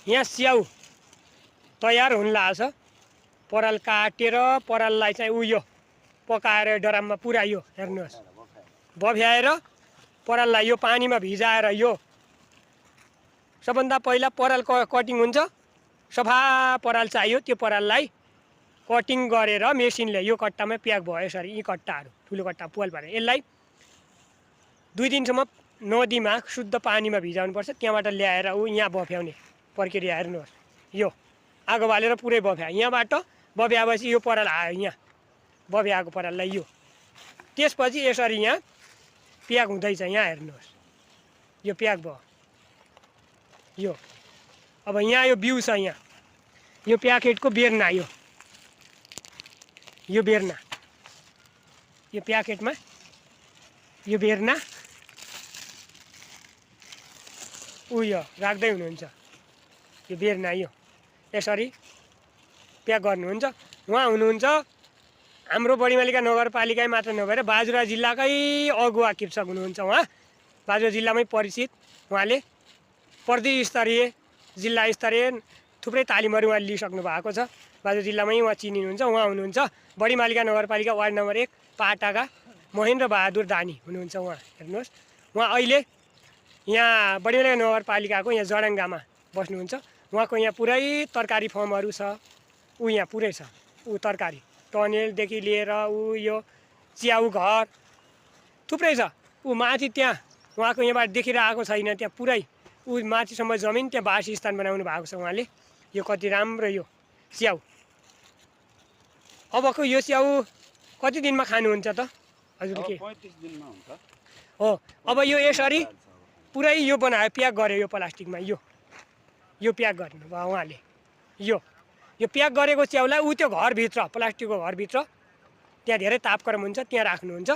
यहाँ स्याउ तयार हुन लाग्छ। पराल काटेर पराललाई चाहिँ उयो पकाएर ड्राममा पुर्यायो। हेर्नुहोस् बफ्याएर पराललाई यो पानीमा भिजाएर यो सबभन्दा पहिला पराल कटिङ हुन्छ। सफा पराल चाहियो। त्यो पराललाई कटिङ गरेर मेसिनले यो कट्टामा प्याक भयो। यसरी यी कट्टाहरू ठुलो कट्टा पुवाल पारेर यसलाई 2 दिनसम्म नदीमा शुद्ध पानीमा भिजाउनुपर्छ। त्यहाँबाट ल्याएर यहाँ बफ्याउने प्रक्रिया हेर्नुहोस्। यो आगो बालेर पुरै बफ्या। यहाँबाट बफ्याएपछि यो पराल आयो। यहाँ बफ्याएको पराललाई यो त्यसपछि यसरी यहाँ प्याक हुँदैछ। यहाँ हेर्नुहोस् यो प्याक भयो। यो अब यहाँ यो बिउ छ। यहाँ यो प्याकेटको बेर्ना यो बेर्ना यो प्याकेटमा यो बेर्ना उयो राख्दै हुनुहुन्छ। यो बेर्ना यो यसरी प्याक गर्नुहुन्छ। उहाँ हुनुहुन्छ हाम्रो बडीमालिका नगरपालिका मात्र नभएर बाजुरा जिल्लाकै अगुवा कृषक हुनुहुन्छ। उहाँ बाजुरा जिल्लामै परिचित। उहाँले प्रदेश स्तरीय जिल्ला स्तरीय थुप्रै तालिमहरू उहाँले लिइसक्नु भएको छ। बाजुरा जिल्लामै उहाँ चिनिनुहुन्छ। उहाँ हुनुहुन्छ बडीमालिका नगरपालिका वार्ड नम्बर 1 पाटाका महेन्द्र बहादुर दानी हुनुहुन्छ। उहाँ हेर्नुहोस् उहाँ अहिले यहाँ बडीमालिका नगरपालिकाको यहाँ जडाङ्गामा बस्नुहुन्छ। उहाँको यहाँ पुरै तरकारी फर्महरू छ। यहाँ पुरै छ तरकारी टनेलदेखि लिएर यो च्याउ घर थुप्रै छ। माथि त्यहाँ उहाँको यहाँबाट देखिरहेको छैन। त्यहाँ पुरै माथिसम्म जमिन त्यहाँ वासस्थान बनाउनु भएको छ उहाँले। यो कति राम्रो यो स्याउ। अबको यो स्याउ कति दिनमा खानुहुन्छ त हजुरले? के 35 दिनमा हुन्छ हो। अब यो यसरी पुरै यो बनायो प्याक गर्यो। यो प्लास्टिकमा यो प्याक गर्नु भयो उहाँले। यो प्याक गरेको च्याउलाई त्यो घरभित्र प्लास्टिकको घरभित्र त्यहाँ धेरै तापक्रम हुन्छ त्यहाँ राख्नुहुन्छ।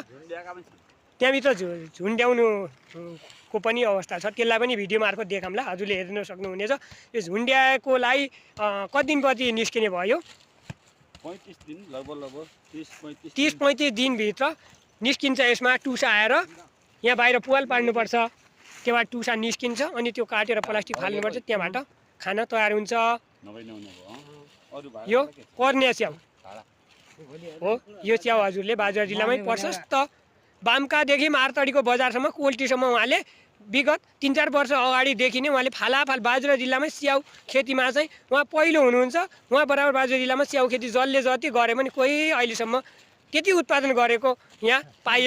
त्यहाँभित्र झुन्ड्याउनुको पनि अवस्था छ। त्यसलाई पनि भिडियो मार्फत देखाउँला हजुरले हेर्न सक्नुहुनेछ। यो झुन्ड्याएकोलाई कति दिनपछि निस्किने भयो? 35 दिन लगभग 30-35 दिनभित्र निस्किन्छ। यसमा टुसा आएर यहाँ बाहिर पुवाल पार्नुपर्छ। त्यहाँबाट टुसा निस्किन्छ अनि त्यो काटेर प्लास्टिक फाल्नुपर्छ। त्यहाँबाट खाना तयार हुन्छ। यो कर्ने च्याउ हो। यो च्याउ हजुरले बाजुरा जिल्लामै प्रशस्त बामकादेखि मारतडीको बजारसम्म कोल्टीसम्म उहाँले विगत 3-4 वर्ष अगाडिदेखि नै उहाँले फालाफाल बाजुरा जिल्लामै स्याउ खेतीमा चाहिँ उहाँ पहिलो हुनुहुन्छ। उहाँ बराबर बाजुरा जिल्लामा स्याउ खेती जसले जति गरे पनि कोही अहिलेसम्म त्यति उत्पादन गरेको यहाँ पाइयो